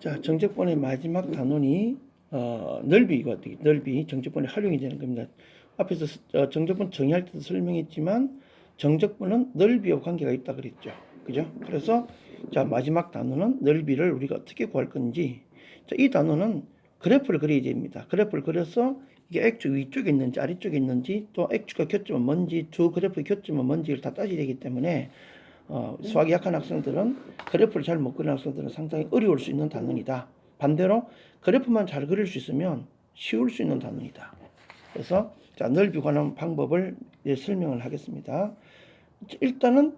자, 정적분의 마지막 단원이 넓이거든요. 넓이, 정적분의 활용이 되는 겁니다. 앞에서 정적분 정의할 때도 설명했지만 정적분은 넓이와 관계가 있다 그랬죠. 그죠? 그래서 자, 마지막 단원은 넓이를 우리가 어떻게 구할 건지. 자, 이 단원은 그래프를 그려야 됩니다. 그래프를 그려서 이게 X축 위쪽에 있는지 아래쪽에 있는지 또 X축과 교점은 뭔지 두 그래프의 교점은 뭔지를 다 따져야 되기 때문에 수학이 약한 학생들은 그래프를 잘 못 그리는 학생들은 상당히 어려울 수 있는 단원이다. 반대로 그래프만 잘 그릴 수 있으면 쉬울 수 있는 단원이다. 그래서 자, 넓이 관한 방법을 설명을 하겠습니다. 일단은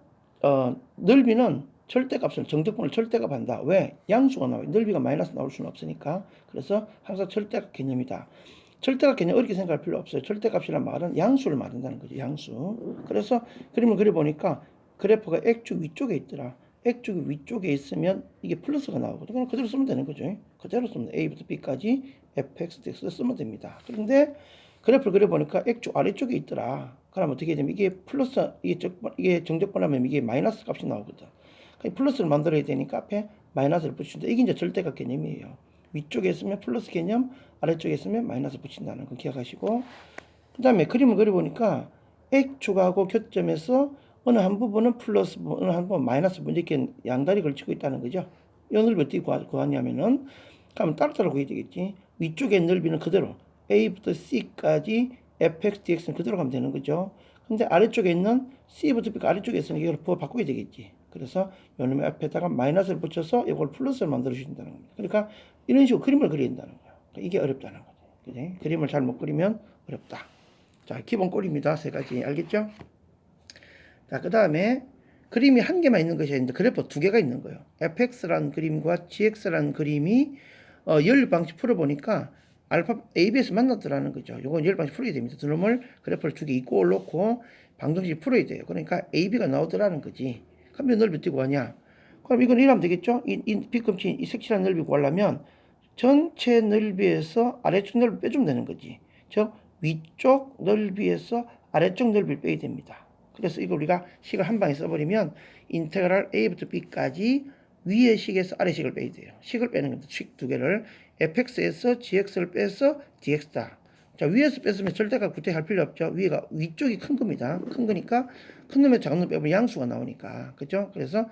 넓이는 절대값을 정적분을 절대값 한다. 왜? 양수가 나와요. 넓이가 마이너스 나올 수는 없으니까. 그래서 항상 절대값 개념이다. 절대값 개념 어렵게 생각할 필요 없어요. 절대값이란 말은 양수를 말한다는 거죠. 양수. 그래서 그림을 그려보니까 그래프가 X축 위쪽에 있더라. X축 위쪽에 있으면 이게 플러스가 나오거든요. 그럼 그대로 쓰면 되는 거죠. 그대로 쓰면 A부터 B까지 fx, dx 쓰면 됩니다. 그런데 그래프를 그려보니까 X축 아래쪽에 있더라. 그럼 어떻게 되면 이게 플러스, 이게 정적분하면 이게 마이너스 값이 나오거든. 플러스를 만들어야 되니까 앞에 마이너스를 붙인다. 이게 이제 절대값 개념이에요. 위쪽에 있으면 플러스 개념, 아래쪽에 있으면 마이너스 붙인다는 거 기억하시고, 그 다음에 그림을 그려보니까 X축하고 교점에서 어느 한 부분은 플러스, 어느 한 부분은 마이너스 분자 이렇게 양다리 걸치고 있다는 거죠. 이 넓이 어떻게 구하냐면은, 그러면 따로따로 구해야 되겠지. 위쪽의 넓이는 그대로 A부터 C까지 fx, dx는 그대로 가면 되는 거죠. 근데 아래쪽에 있는 C부터 B가 아래쪽에 있으니까 이걸 부호 바꿔야 되겠지. 그래서 요놈의 앞에다가 마이너스를 붙여서 이걸 플러스를 만들어 주신다는 겁니다. 그러니까 이런 식으로 그림을 그려야 된다는 거예요. 그러니까 이게 어렵다는 거죠. 그지? 그림을 잘 못 그리면 어렵다. 자, 기본 꼴입니다. 세 가지. 알겠죠? 자, 그 다음에 그림이 한 개만 있는 것이 아닌데 그래프 두 개가 있는 거예요. fx라는 그림과 gx라는 그림이 열 방식 풀어보니까 알파 AB에서 만났더라는 거죠. 요건 열 방식 풀어야 됩니다. 두 놈을 그래프를 두 개 이꼴 놓고 방정식 풀어야 돼요. 그러니까 AB가 나오더라는 거지. 그럼 넓이 어떻게 구하냐? 그럼 이건 이러면 되겠죠? 이 B급치, 이 색칠한 넓이 구하려면 전체 넓이에서 아래쪽 넓이 빼주면 되는 거지. 즉 위쪽 넓이에서 아래쪽 넓이를 빼야 됩니다. 그래서 이거 우리가 식을 한 방에 써버리면 인테그랄 A부터 B까지 위의 식에서 아래 식을 빼야 돼요. 식을 빼는 겁니다. 식 두 개를 fx에서 gx를 빼서 dx다. 자, 위에서 뺐으면 절대값 구태할 필요 없죠. 위가 위쪽이 큰 겁니다. 큰 거니까 큰 놈에 작은 놈 빼면 양수가 나오니까. 그죠? 그래서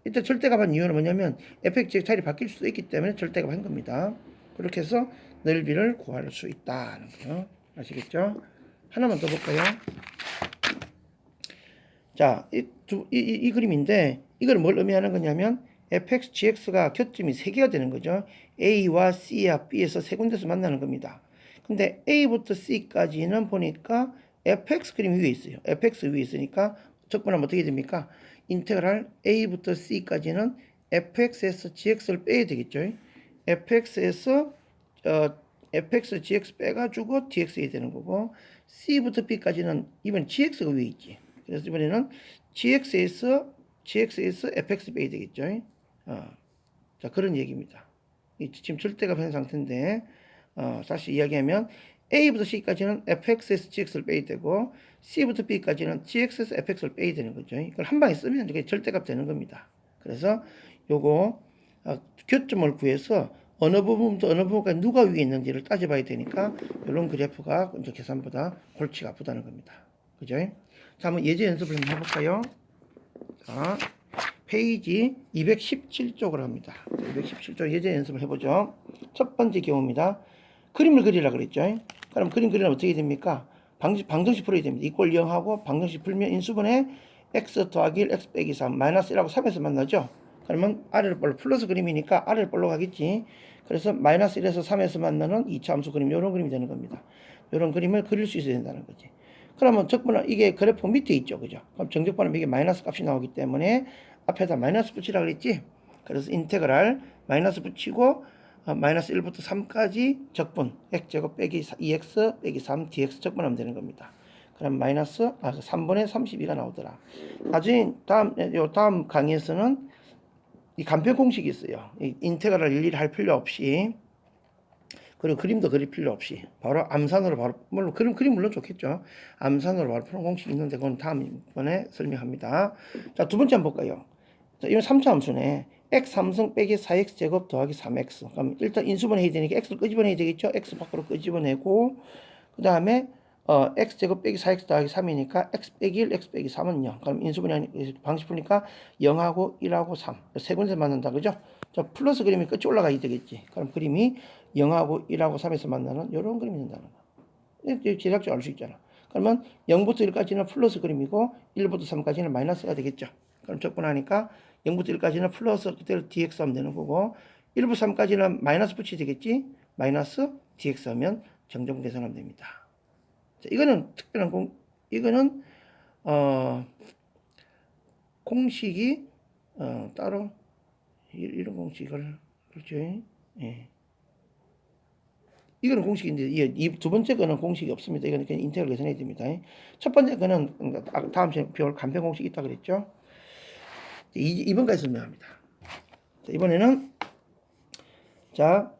이때 절대값 한 이유는 뭐냐면 fx 차일이 바뀔 수도 있기 때문에 절대값 한 겁니다. 그렇게 해서 넓이를 구할 수 있다는 거죠. 아시겠죠? 하나만 더 볼까요? 자, 이 그림인데 이걸 뭘 의미하는 거냐면 fx, gx가 교점이 세 개가 되는 거죠. A와 C와 B에서 세 군데서 만나는 겁니다. 근데 A부터 C까지는 보니까 fx 그림 위에 있어요. fx 위에 있으니까 적분하면 어떻게 됩니까? 인테그랄 A부터 C까지는 fx에서 gx를 빼야 되겠죠. fx에서 fx, gx 빼가지고 dx 해야 되는 거고 C부터 B까지는 이번 gx가 위에 있지. 그래서 이번에는 gx에서 fx 빼야 되겠죠. 자, 그런 얘기입니다. 지금 절대값 한 상태인데 다시 이야기하면 A부터 C까지는 fx에서 gx를 빼야 되고 C부터 B까지는 gx에서 fx를 빼야 되는 거죠. 이걸 한 방에 쓰면 이게 절대값 되는 겁니다. 그래서 요거 교점을 구해서 어느 부분부터 어느 부분까지 누가 위에 있는지를 따져봐야 되니까 이런 그래프가 이제 계산보다 골치가 아프다는 겁니다. 그죠? 자, 한번 예제 연습을 한번 해볼까요? 자, 페이지 217쪽으로 합니다. 217쪽 예제 연습을 해보죠. 첫 번째 경우입니다. 그림을 그리라 그랬죠. 그럼 그림 그리려면 어떻게 됩니까? 방정식 풀어야 됩니다. 이꼴 0하고 방정식 풀면 인수분해 x 더하기 1, x 빼기 3, 마이너스 1하고 3에서 만나죠. 그러면 아래를 볼로 플러스 그림이니까 아래를 볼로 가겠지. 그래서 마이너스 1에서 3에서 만나는 2차 함수 그림, 이런 그림이 되는 겁니다. 이런 그림을 그릴 수 있어야 된다는 거지. 그러면 적분은 이게 그래프 밑에 있죠. 그죠? 그럼 정적분은 이게 마이너스 값이 나오기 때문에 앞에다 마이너스 붙이라 그랬지? 그래서 인테그랄 마이너스 붙이고 마이너스 1부터 3까지 적분 x제곱 빼기 2x 빼기 3 dx 적분하면 되는 겁니다. 그럼 마이너스 3분의 32가 나오더라. 나중에 다음 강의에서는 이 간편 공식이 있어요. 이 인테그랄 일일이 할 필요 없이, 그리고 그림도 그릴 필요 없이 바로 암산으로 바로, 물론 그림 물론 좋겠죠. 암산으로 바로 푸는 공식이 있는데 그건 다음번에 설명합니다. 자, 두 번째 한번 볼까요? 자, 이건 3차 함수네. x 3승 빼기 4x 제곱 더하기 3x. 그럼 일단 인수분해 해야 되니까 x를 끄집어내야 되겠죠. x 밖으로 끄집어내고 그 다음에 x 제곱 빼기 4x 더하기 3이니까 x 빼기 1, x 빼기 3은 0. 그럼 인수분해 방식 푸니까 0하고 1하고 3. 세 군데 만난다. 그죠? 자, 플러스 그림이 끝이 올라가야 되겠지. 그럼 그림이 0하고 1하고 3에서 만나는 이런 그림이 된다는 거. 제작자 알 수 있잖아. 그러면 0부터 1까지는 플러스 그림이고 1부터 3까지는 마이너스가 되겠죠. 그럼 적분하니까 0부터 1까지는 플러스 그대로 dx 하면 되는 거고 1부터 3까지는 마이너스 붙이 되겠지. 마이너스 dx 하면 정정분 계산하면 됩니다. 자, 이거는 특별한 이거는 공식이 따로 이런 공식을 그렇죠. 예. 이거는 공식인데 이 두 번째 거는 공식이 없습니다. 이거는 그냥 인테그럴 계산해야 됩니다. 첫 번째 거는 다음 시간에 배울 간편 공식 있다 그랬죠. 이번까지 설명합니다. 자, 이번에는 자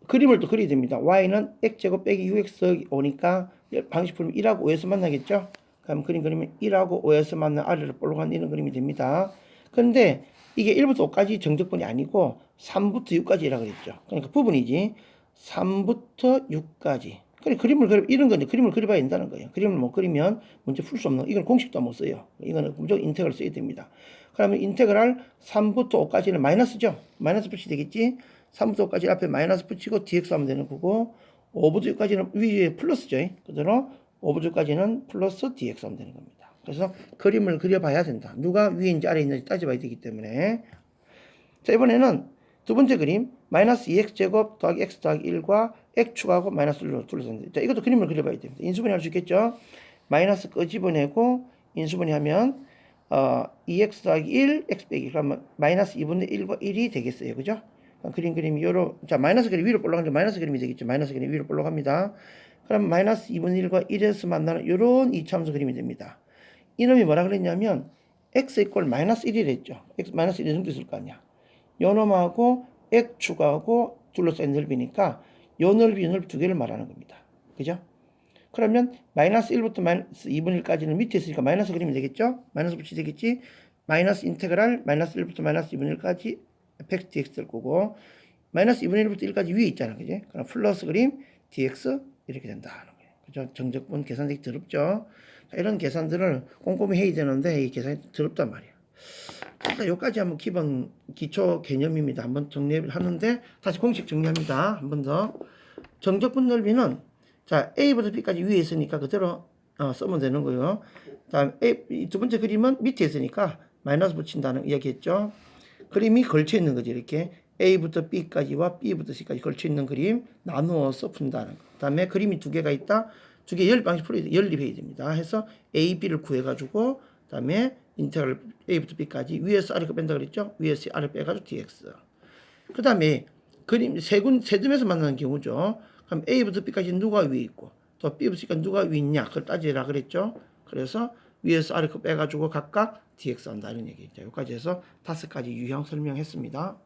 그림을 또 그려야 됩니다. y는 x제곱 빼기 6x 오니까 방식 풀면 1하고 5에서 만나겠죠. 그럼 그림 그리면 1하고 5에서 만나 아래로 볼록한 이런 그림이 됩니다. 그런데 이게 1부터 5까지 정적분이 아니고 3부터 6까지라 그랬죠. 그러니까 부분이지. 3부터 6까지. 그래, 이런 건데 그림을 그려봐야 된다는 거예요. 그림을 못 그리면 문제 풀 수 없는, 이건 공식도 못 써요. 이거는 무조건 인테그럴 써야 됩니다. 그러면 인테그럴 3부터 5까지는 마이너스죠. 마이너스 붙이 되겠지. 3부터 5까지 앞에 마이너스 붙이고 dx 하면 되는 거고, 5부터 6까지는 위에 플러스죠. 그대로 5부터 6까지는 플러스 dx 하면 되는 겁니다. 그래서 그림을 그려봐야 된다. 누가 위인지 아래에 있는지 따져봐야 되기 때문에. 자, 이번에는 두 번째 그림 마이너스 2x제곱 더하기 x 더하기 1과 x 축하하고 마이너스 1로 둘러섰는데, 자, 이것도 그림을 그려봐야 됩니다. 인수분해 할 수 있겠죠. 마이너스 끄집어내고 인수분해 하면 2x 더하기 1 x 빼기, 그러면 마이너스 2분의 1과 1이 되겠어요. 그죠? 그림이 요로, 자, 마이너스 그림 위로 올라가는데 마이너스 그림이 되겠죠. 마이너스 그림 위로 올라갑니다. 그럼 마이너스 2분의 1과 1에서 만나는 요런 이차함수 그림이 됩니다. 이놈이 뭐라 그랬냐면 x 이꼴 마이너스 1이랬죠. x 마이너스 1 정도 있을 거 아니야. 요 놈하고 x 축하하고 둘러싸인 넓이니까 요 넓이 두 개를 말하는 겁니다. 그죠? 그러면 마이너스 1부터 마이너스 2분의 1까지는 밑에 있으니까 마이너스 그림이 되겠죠? 마이너스 붙이 되겠지? 마이너스 인테그랄 마이너스 1부터 마이너스 2분의 1까지 fx dx를 거고, 마이너스 2분의 1부터 1까지 위에 있잖아. 그지? 그럼 플러스 그림 dx 이렇게 된다 하는 거예요. 그죠? 정적분 계산되기 더럽죠? 자, 이런 계산들을 꼼꼼히 해야 되는데 이 계산이 더럽단 말이에요. 일단 여기까지 한번 기초 개념입니다. 한번 정리를 하는데 다시 공식 정리합니다. 한 번 더. 정적분 넓이는 자, A부터 B까지 위에 있으니까 그대로 쓰면 되는 거예요. 다음 두 번째 그림은 밑에 있으니까 마이너스 붙인다는 이야기했죠. 그림이 걸쳐 있는 거지. 이렇게 A부터 B까지와 B부터 C까지 걸쳐 있는 그림 나누어서 푼다는 거. 그다음에 그림이 두 개가 있다. 두 개 연립 풀어야 돼. 연립해야 됩니다. 해서 A, B를 구해가지고 그다음에 인테그럴 A부터 B까지 위에서 아래로 뺀다 그랬죠. 위에서 아래 빼가지고 dx. 그 다음에 그림 세 듭에서 만나는 경우죠. 그럼 A부터 B까지 누가 위에 있고 또 B부터 C까지 누가 위에 있냐 그걸 따지라 그랬죠. 그래서 위에서 아래 거 빼가지고 각각 dx 한다 이런 얘기죠. 여기까지 해서 5가지 유형 설명했습니다.